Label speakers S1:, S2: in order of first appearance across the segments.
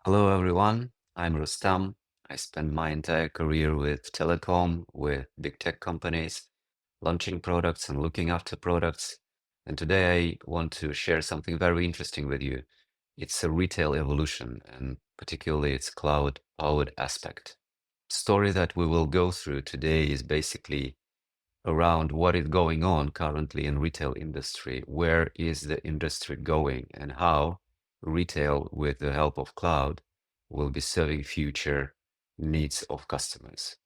S1: Hello, everyone. I'm Rustam. I spent my entire career with telecom, with big tech companies, launching products and looking after products. And today I want to share something very interesting with you. It's a retail evolution, and particularly its cloud-powered aspect. Story that we will go through today is basically around what is going on currently in retail industry, where is the industry going, and how retail, with the help of cloud, will be serving future needs of customers.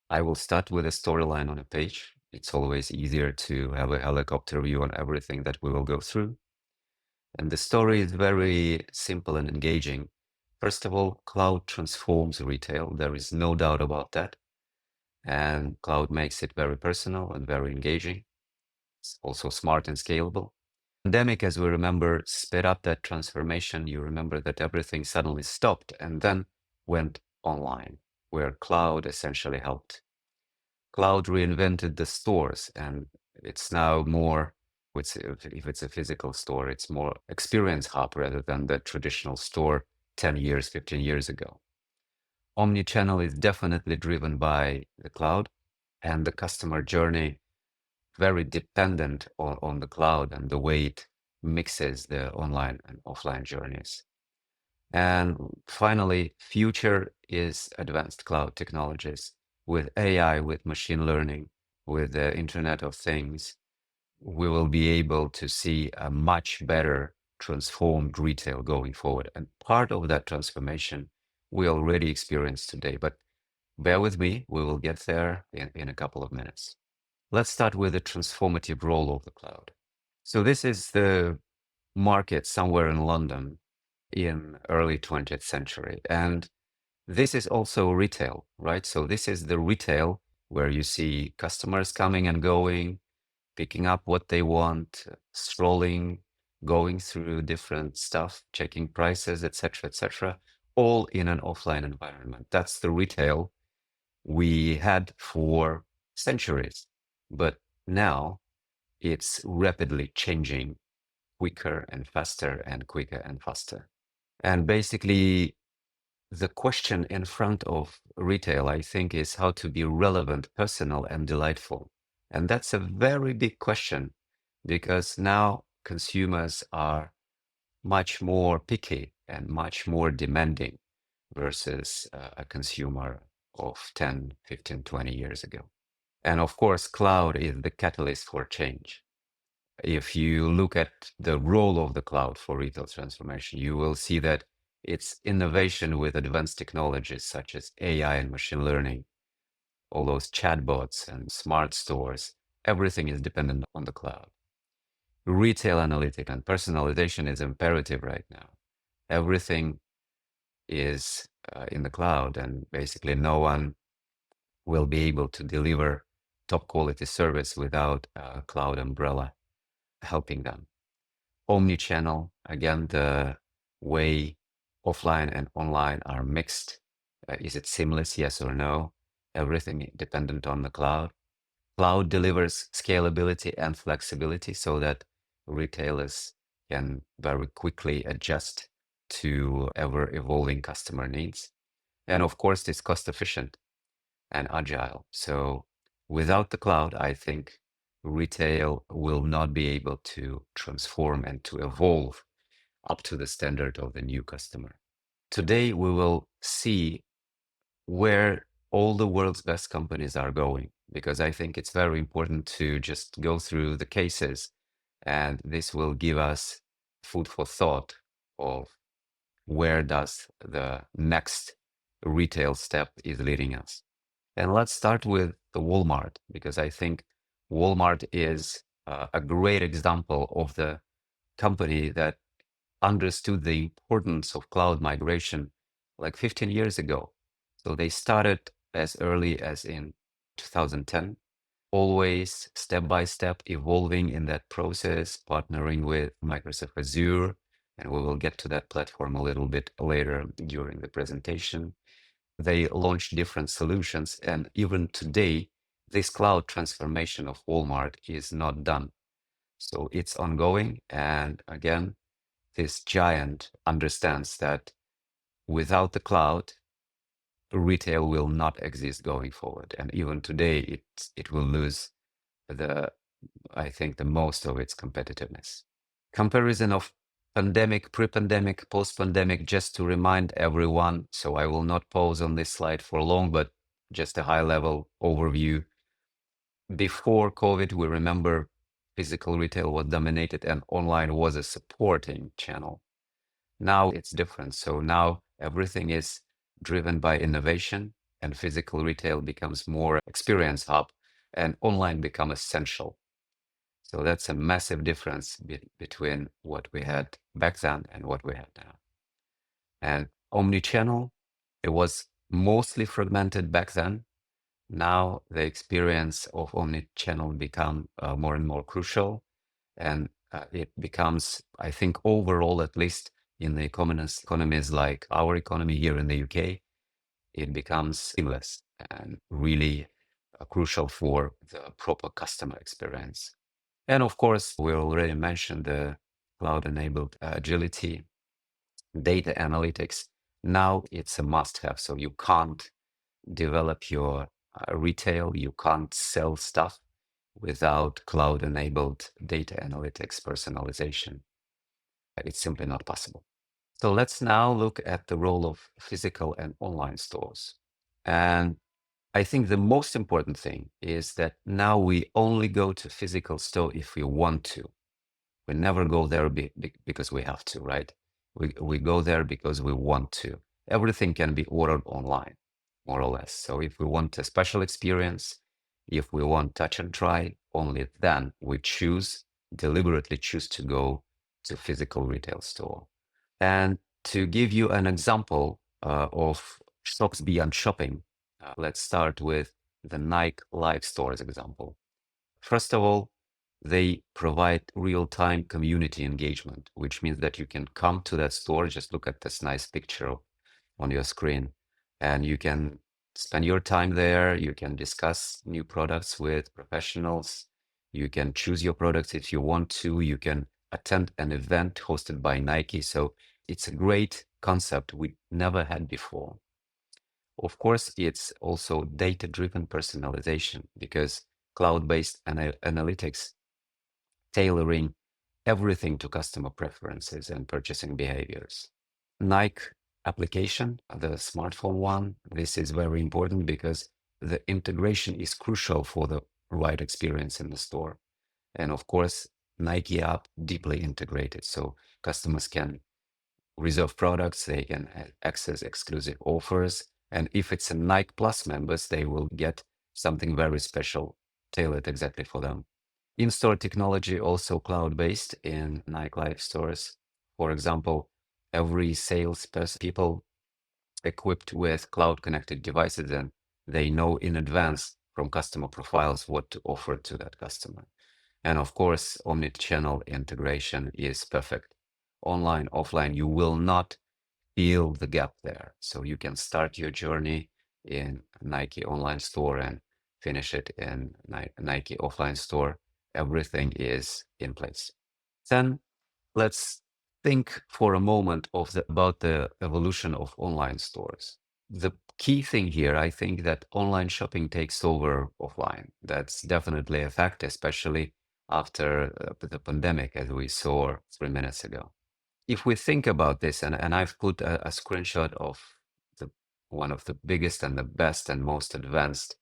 S1: I will start with a storyline on a page. It's always easier to have a helicopter view on everything that we will go through. And the story is very simple and engaging. First of all, cloud transforms retail. There is no doubt about that. And cloud makes it very personal and very engaging. It's also smart and scalable. Pandemic, as we remember, sped up that transformation. You remember that everything suddenly stopped and then went online, where cloud essentially helped. Cloud reinvented the stores, and it's now more, if it's a physical store, it's more experience hub rather than the traditional store 10 years, 15 years ago. Omnichannel is definitely driven by the cloud, and the customer journey very dependent on the cloud and the way it mixes the online and offline journeys. And finally, future is advanced cloud technologies with AI, with machine learning, with the Internet of Things. We will be able to see a much better transformed retail going forward. And part of that transformation we already experience today, but bear with me, we will get there in a couple of minutes. Let's start with the transformative role of the cloud. So this is the market somewhere in London in early 20th century. And this is also retail, right? So this is the retail where you see customers coming and going, picking up what they want, strolling, going through different stuff, checking prices, etc., all in an offline environment. That's the retail we had for centuries. But now it's rapidly changing quicker and faster and quicker and faster. And basically, the question in front of retail, I think, is how to be relevant, personal, and delightful. And that's a very big question because now consumers are much more picky and much more demanding versus a consumer of 10, 15, 20 years ago. And of course, cloud is the catalyst for change. If you look at the role of the cloud for retail transformation, you will see that it's innovation with advanced technologies such as AI and machine learning, all those chatbots and smart stores, everything is dependent on the cloud. Retail analytics and personalization is imperative right now. Everything is in the cloud, and basically no one will be able to deliver top quality service without a cloud umbrella helping them. Omnichannel, again, the way offline and online are mixed. Is it seamless? Yes or no? Everything dependent on the cloud. Cloud delivers scalability and flexibility so that retailers can very quickly adjust to ever evolving customer needs. And of course, it's cost efficient and agile. So without the cloud, I think retail will not be able to transform and to evolve up to the standard of the new customer. Today, we will see where all the world's best companies are going, because I think it's very important to just go through the cases, and this will give us food for thought of where does the next retail step is leading us. And let's start with the Walmart, because I think Walmart is a great example of the company that understood the importance of cloud migration like 15 years ago. So they started as early as in 2010, always step by step evolving in that process, partnering with Microsoft Azure. And we will get to that platform a little bit later during the presentation. They launched different solutions. And even today, this cloud transformation of Walmart is not done. So it's ongoing. And again, this giant understands that Without the cloud, retail will not exist going forward. And even today, it will lose the, I think, the most of its competitiveness. Comparison of pandemic, pre-pandemic, post-pandemic, just to remind everyone. So I will not pause on this slide for long, but just a high-level overview. Before COVID, we remember physical retail was dominated and online was a supporting channel. Now it's different. So now everything is driven by innovation, and physical retail becomes more experience hub, and online become essential. So that's a massive difference between what we had back then and what we have now. And omnichannel, it was mostly fragmented back then. Now the experience of omnichannel become more and more crucial, and it becomes, I think, overall, at least in the economies like our economy here in the UK, it becomes seamless and really crucial for the proper customer experience. And of course, we already mentioned the cloud-enabled agility, data analytics. Now it's a must-have. So you can't develop your retail, you can't sell stuff without cloud-enabled data analytics personalization. It's simply not possible. So let's now look at the role of physical and online stores. And I think the most important thing is that now we only go to physical store if we want to. We never go there because we have to, right? We go there because we want to. Everything can be ordered online, more or less. So if we want a special experience, if we want touch and try, only then we deliberately choose to go to physical retail store. And to give you an example of shops beyond shopping, let's start with the Nike Live Stores example. First of all, they provide real-time community engagement, which means that you can come to that store, just look at this nice picture on your screen, and you can spend your time there. You can discuss new products with professionals. You can choose your products if you want to. You can attend an event hosted by Nike. So it's a great concept we never had before. Of course, it's also data-driven personalization because cloud-based analytics tailoring everything to customer preferences and purchasing behaviors. Nike application, the smartphone one, this is very important because the integration is crucial for the right experience in the store. And of course, Nike app deeply integrated, so customers can reserve products, they can access exclusive offers. And if it's a Nike Plus members, they will get something very special tailored exactly for them. In-store technology also cloud-based in Nike Live stores. For example, every salesperson, people equipped with cloud-connected devices, and they know in advance from customer profiles what to offer to that customer. And of course, omni-channel integration is perfect. Online, offline, you will not feel the gap there. So you can start your journey in Nike online store and finish it in Nike offline store. Everything is in place. Then let's think for a moment about the evolution of online stores. The key thing here, I think that online shopping takes over offline. That's definitely a fact, especially after the pandemic, as we saw 3 minutes ago. If we think about this, and I've put a screenshot of one of the biggest and the best and most advanced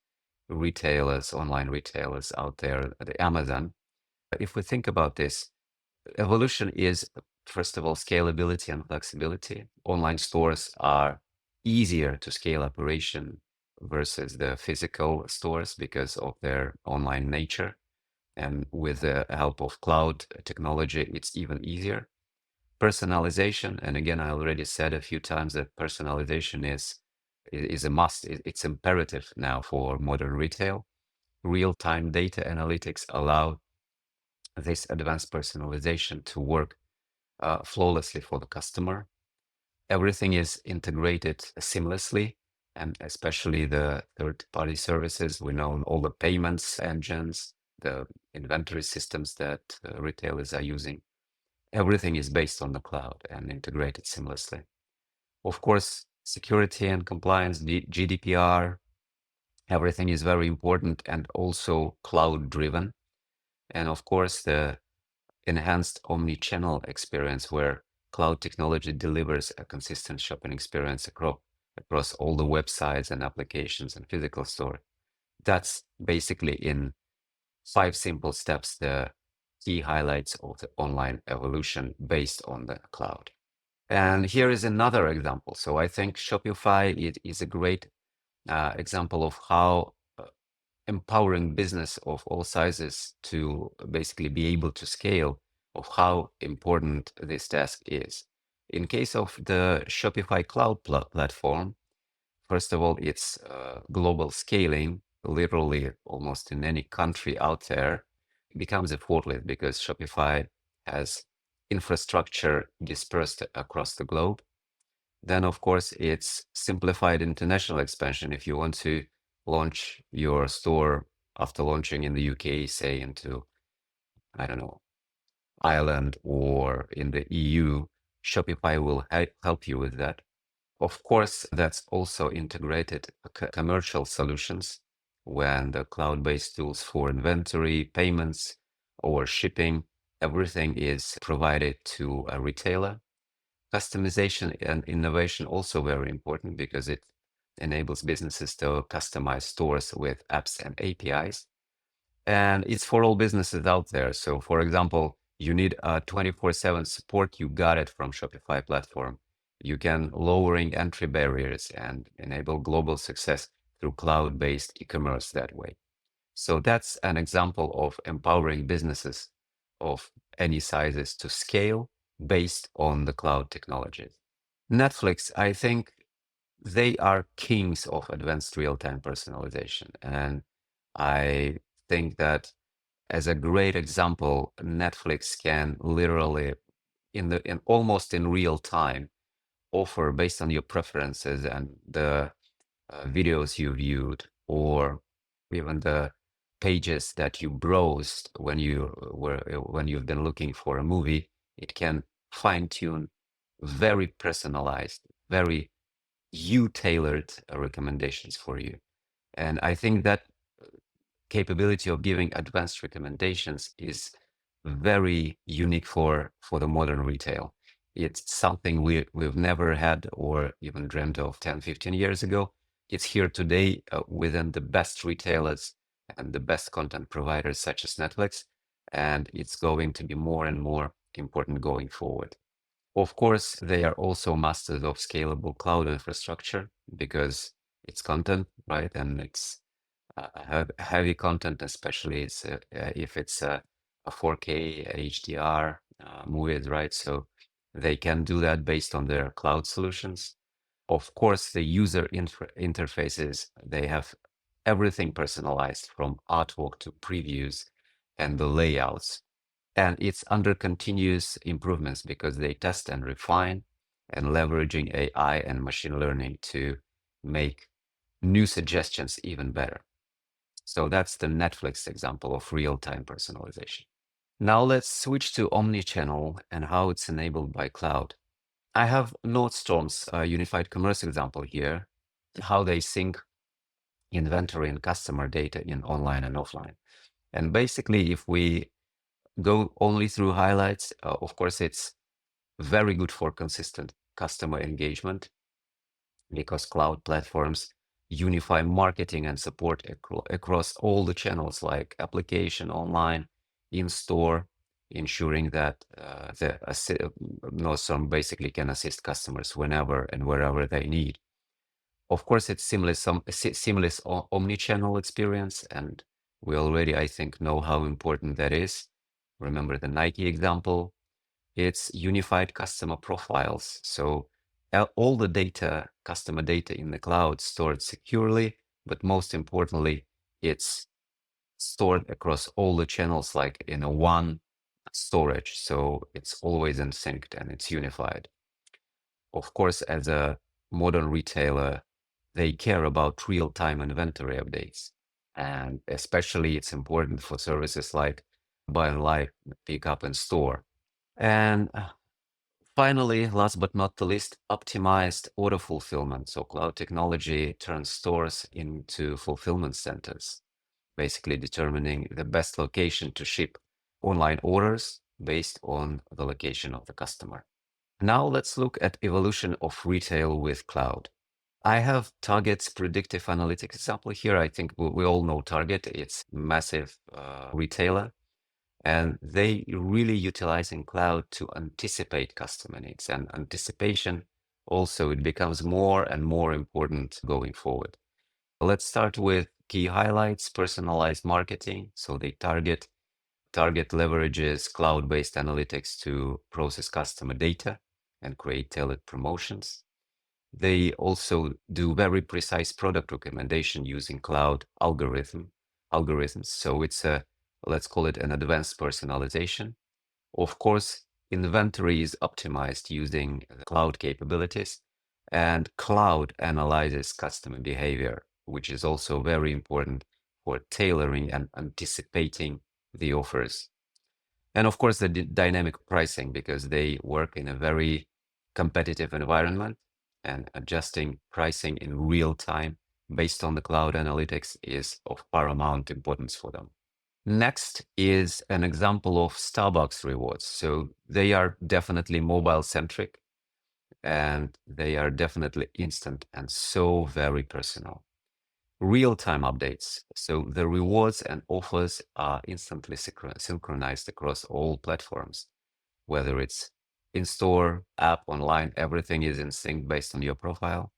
S1: retailers, online retailers out there, the Amazon. If we think about this, evolution is, first of all, scalability and flexibility. Online stores are easier to scale operation versus the physical stores because of their online nature. And with the help of cloud technology, it's even easier. Personalization, and again, I already said a few times that personalization is a must. It's imperative now for modern retail. Real-time data analytics allow this advanced personalization to work flawlessly for the customer. Everything is integrated seamlessly, and especially the third-party services. We know all the payments engines, the inventory systems that retailers are using. Everything is based on the cloud and integrated seamlessly. Of course, security and compliance, GDPR, everything is very important and also cloud driven. And of course, the enhanced omni-channel experience where cloud technology delivers a consistent shopping experience across all the websites and applications and physical store. That's basically in 5 simple steps, the key highlights of the online evolution based on the cloud. And here is another example. So I think Shopify is a great example of how empowering business of all sizes to basically be able to scale, of how important this task is. In case of the Shopify cloud platform, first of all, it's global scaling, literally almost in any country out there, becomes effortless because Shopify has infrastructure dispersed across the globe. Then, of course, it's simplified international expansion. If you want to launch your store after launching in the UK, say into, I don't know, Ireland or in the EU, Shopify will help you with that. Of course, that's also integrated commercial solutions when the cloud-based tools for inventory, payments, or shipping, everything is provided to a retailer. Customization and innovation also very important because it enables businesses to customize stores with apps and APIs. And it's for all businesses out there. So for example, you need a 24/7 support, you got it from Shopify platform. You can lowering entry barriers and enable global success through cloud-based e-commerce that way. So that's an example of empowering businesses of any sizes to scale based on the cloud technologies. Netflix, I think they are kings of advanced real-time personalization. And I think that as a great example, Netflix can literally in almost in real time offer based on your preferences and the videos you viewed or even the pages that you browsed when you've been looking for a movie. It can fine tune very personalized, very you tailored recommendations for you. And I think that capability of giving advanced recommendations is very unique for the modern retail. It's something we've never had or even dreamt of 10, 15 years ago. It's here today within the best retailers and the best content providers such as Netflix, and it's going to be more and more important going forward. Of course, they are also masters of scalable cloud infrastructure because it's content, right? And it's heavy content, especially if it's a 4K HDR movies, right? So they can do that based on their cloud solutions. Of course, the user interfaces, they have everything personalized from artwork to previews and the layouts. And it's under continuous improvements because they test and refine and leveraging AI and machine learning to make new suggestions even better. So that's the Netflix example of real-time personalization. Now let's switch to omnichannel and how it's enabled by cloud. I have Nordstrom's unified commerce example here, how they sync inventory and customer data in online and offline. And basically, if we go only through highlights, of course, it's very good for consistent customer engagement because cloud platforms unify marketing and support across all the channels like application, online, in-store, ensuring that Nordstrom basically can assist customers whenever and wherever they need. Of course, it's seamless omni-channel experience, and we already, I think, know how important that is. Remember the Nike example. It's unified customer profiles. So all the data, customer data in the cloud stored securely, but most importantly, it's stored across all the channels like in a one storage. So it's always in synced and it's unified. Of course, as a modern retailer, they care about real-time inventory updates. And especially it's important for services like buy and live, pick up in store. And Finally, last but not the least, optimized order fulfillment. So cloud technology turns stores into fulfillment centers, basically determining the best location to ship online orders based on the location of the customer. Now let's look at evolution of retail with cloud. I have Target's predictive analytics example here. I think we all know Target. It's a massive retailer, and they really utilizing cloud to anticipate customer needs. And anticipation also, it becomes more and more important going forward. Let's start with key highlights: personalized marketing. So they Target leverages cloud-based analytics to process customer data and create tailored promotions. They also do very precise product recommendation using cloud algorithms. So it's a, let's call it an advanced personalization. Of course, inventory is optimized using the cloud capabilities, and cloud analyzes customer behavior, which is also very important for tailoring and anticipating the offers. And of course, the dynamic pricing, because they work in a very competitive environment, and adjusting pricing in real time based on the cloud analytics is of paramount importance for them. Next is an example of Starbucks rewards. So they are definitely mobile-centric, and they are definitely instant and so very personal. Real-time updates. So the rewards and offers are instantly synchronized across all platforms, whether it's in-store, app, online, everything is in sync based on your profile.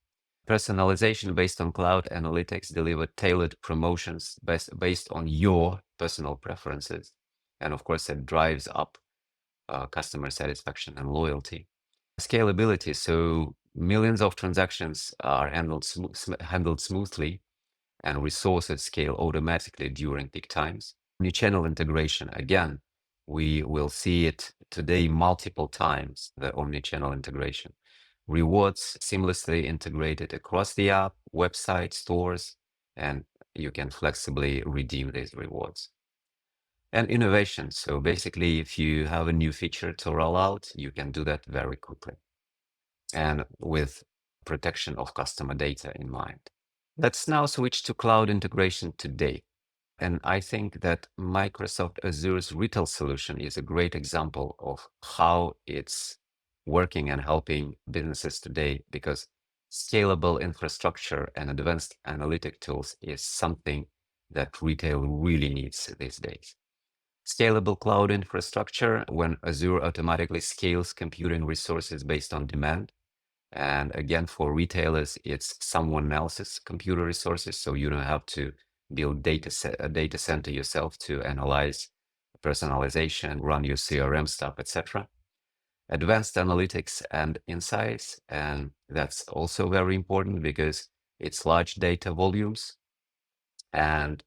S1: Personalization based on cloud analytics deliver tailored promotions based on your personal preferences. And of course, it drives up customer satisfaction and loyalty. Scalability. So millions of transactions are handled smoothly, and resources scale automatically during peak times. Omnichannel integration. Again, we will see it today multiple times, the omnichannel integration. Rewards seamlessly integrated across the app, website, stores, and you can flexibly redeem these rewards. And innovation. So basically, if you have a new feature to roll out, you can do that very quickly and with protection of customer data in mind. Let's now switch to cloud integration today. And I think that Microsoft Azure's retail solution is a great example of how it's working and helping businesses today, because scalable infrastructure and advanced analytic tools is something that retail really needs these days. Scalable cloud infrastructure, when Azure automatically scales computing resources based on demand. And again, for retailers, it's someone else's computer resources, so you don't have to build a data center yourself to analyze personalization, run your CRM stuff, etc. Advanced analytics and insights, and that's also very important because it's large data volumes, and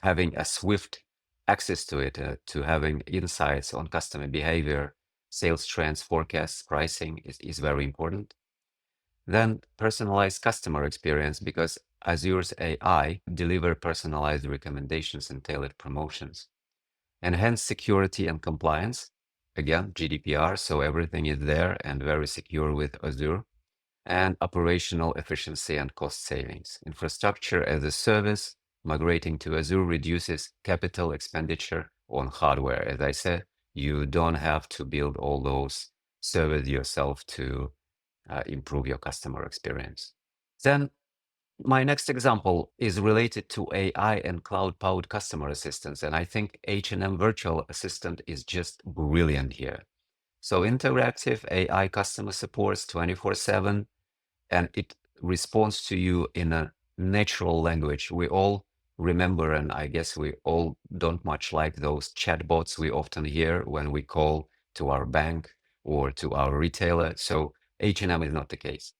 S1: having a swift access to it, to having insights on customer behavior, sales trends, forecasts, pricing is very important. Then personalized customer experience, because Azure's AI deliver personalized recommendations and tailored promotions. Enhanced security and compliance. Again, GDPR, so everything is there and very secure with Azure. And operational efficiency and cost savings. Infrastructure as a service, migrating to Azure reduces capital expenditure on hardware. As I said, you don't have to build all those servers yourself to improve your customer experience. Then my next example is related to AI and cloud-powered customer assistance, and I think H&M Virtual Assistant is just brilliant here. So interactive AI customer supports 24/7, and it responds to you in a natural language. We all remember, and I guess we all don't much like those chatbots we often hear when we call to our bank or to our retailer. So H&M is not the case.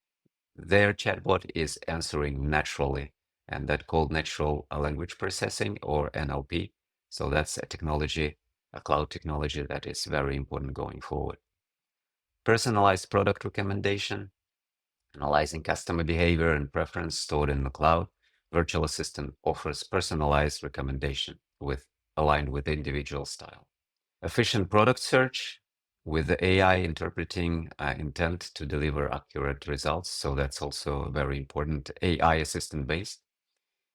S1: Their chatbot is answering naturally, and that called natural language processing, or NLP. So that's a technology, a cloud technology that is very important going forward. Personalized product recommendation, analyzing customer behavior and preference stored in the cloud. Virtual Assistant offers personalized recommendation aligned with individual style. Efficient product search, with the AI interpreting intent to deliver accurate results. So that's also very important. AI assistant based.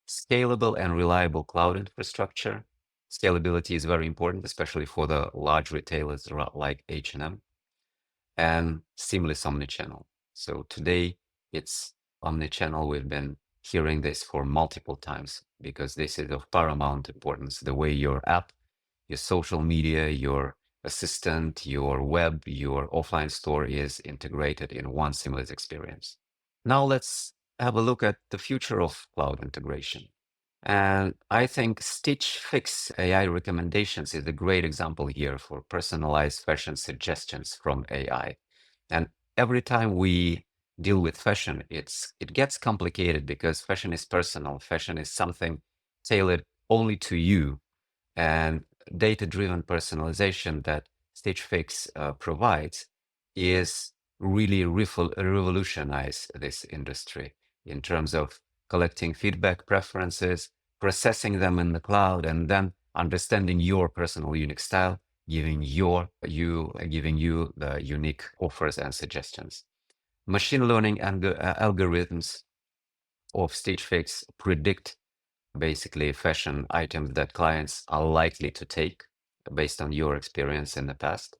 S1: Scalable and reliable cloud infrastructure. Scalability is very important, especially for the large retailers like H&M, and seamless omnichannel. So today it's omnichannel. We've been hearing this for multiple times because this is of paramount importance. The way your app, your social media, your assistant, your web, your offline store is integrated in one seamless experience. Now let's have a look at the future of cloud integration. And I think Stitch Fix AI recommendations is a great example here for personalized fashion suggestions from AI. And every time we deal with fashion, it gets complicated because fashion is personal. Fashion is something tailored only to you, and data-driven personalization that Stitch Fix provides is really revolutionize this industry in terms of collecting feedback preferences, processing them in the cloud, and then understanding your personal unique style, giving giving you the unique offers and suggestions. Machine learning algorithms of Stitch Fix predict basically fashion items that clients are likely to take based on your experience in the past.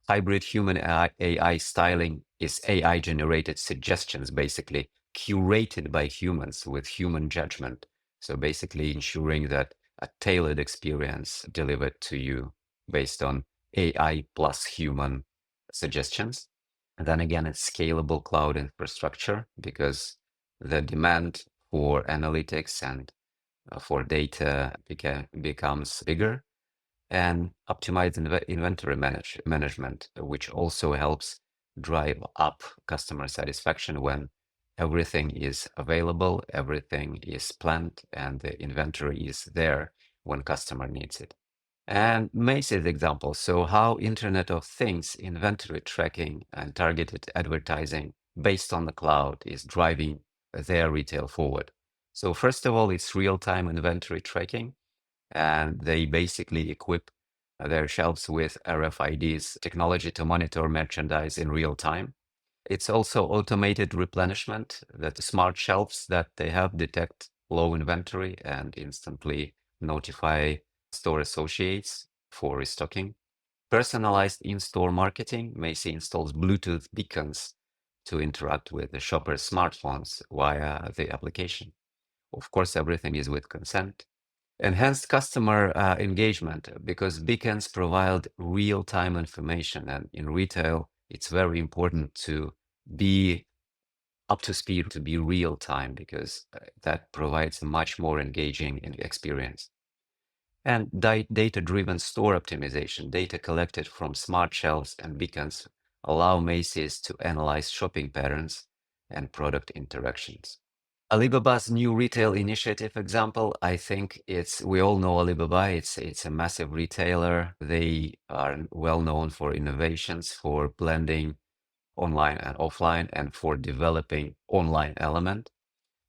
S1: Hybrid human AI styling is AI generated suggestions, basically curated by humans with human judgment. So basically ensuring that a tailored experience delivered to you based on AI plus human suggestions. And then again, it's scalable cloud infrastructure because the demand for analytics and for data becomes bigger, and optimize inventory management, which also helps drive up customer satisfaction when everything is available, everything is planned, and the inventory is there when customer needs it. And Macy's example. So how Internet of Things inventory tracking and targeted advertising based on the cloud is driving their retail forward. So first of all, it's real-time inventory tracking, and they basically equip their shelves with RFIDs technology to monitor merchandise in real time. It's also automated replenishment, that the smart shelves that they have detect low inventory and instantly notify store associates for restocking. Personalized in-store marketing. Macy installs Bluetooth beacons to interact with the shopper's smartphones via the application. Of course, everything is with consent. Enhanced customer engagement, because beacons provide real-time information, and in retail, it's very important to be up to speed, to be real-time, because that provides a much more engaging experience. And data-driven store optimization, data collected from smart shelves and beacons allow Macy's to analyze shopping patterns and product interactions. Alibaba's new retail initiative example, I think we all know Alibaba. It's a massive retailer. They are well known for innovations, for blending online and offline, and for developing online element.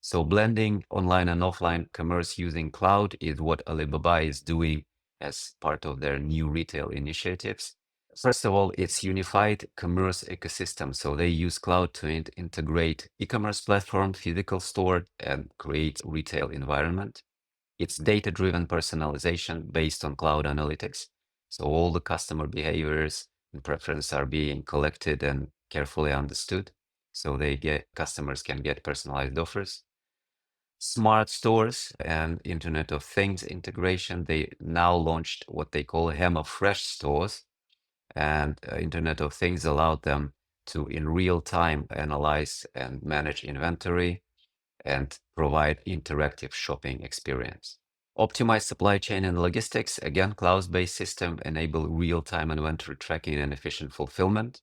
S1: So blending online and offline commerce using cloud is what Alibaba is doing as part of their new retail initiatives. First of all, it's unified commerce ecosystem. So they use cloud to integrate e-commerce platform, physical store, and create retail environment. It's data-driven personalization based on cloud analytics. So all the customer behaviors and preferences are being collected and carefully understood. So customers can get personalized offers. Smart stores and Internet of Things integration. They now launched what they call HEMA-Fresh stores, and Internet of Things allowed them to in real time analyze and manage inventory and provide interactive shopping experience. Optimized supply chain and logistics. Again, cloud-based system enable real-time inventory tracking and efficient fulfillment.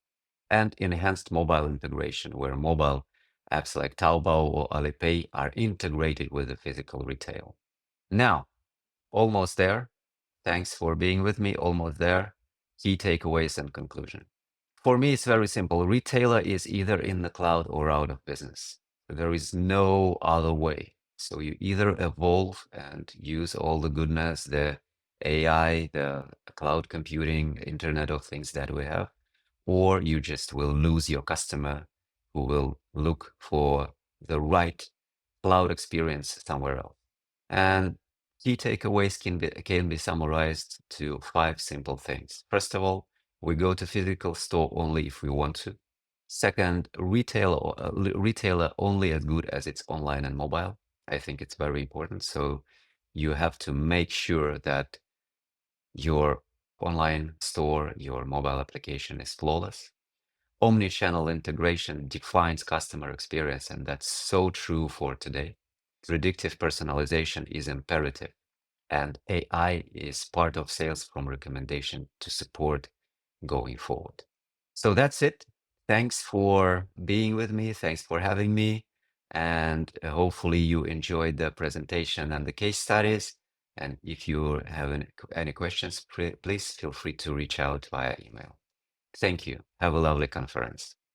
S1: And enhanced mobile integration, where mobile apps like Taobao or Alipay are integrated with the physical retail. Now, almost there. Thanks for being with me. Almost there. Key takeaways and conclusion. For me, it's very simple. Retailer is either in the cloud or out of business. There is no other way. So you either evolve and use all the goodness, the AI, the cloud computing, Internet of Things that we have, or you just will lose your customer who will look for the right cloud experience somewhere else. And key takeaways can be summarized to 5 simple things. First of all, we go to physical store only if we want to. Second, retailer only as good as it's online and mobile. I think it's very important. So you have to make sure that your online store, your mobile application is flawless. Omnichannel integration defines customer experience, and that's so true for today. Predictive personalization is imperative, and AI is part of sales from recommendation to support going forward. So that's it. Thanks for being with me. Thanks for having me. And hopefully you enjoyed the presentation and the case studies. And if you have any questions, please feel free to reach out via email. Thank you. Have a lovely conference.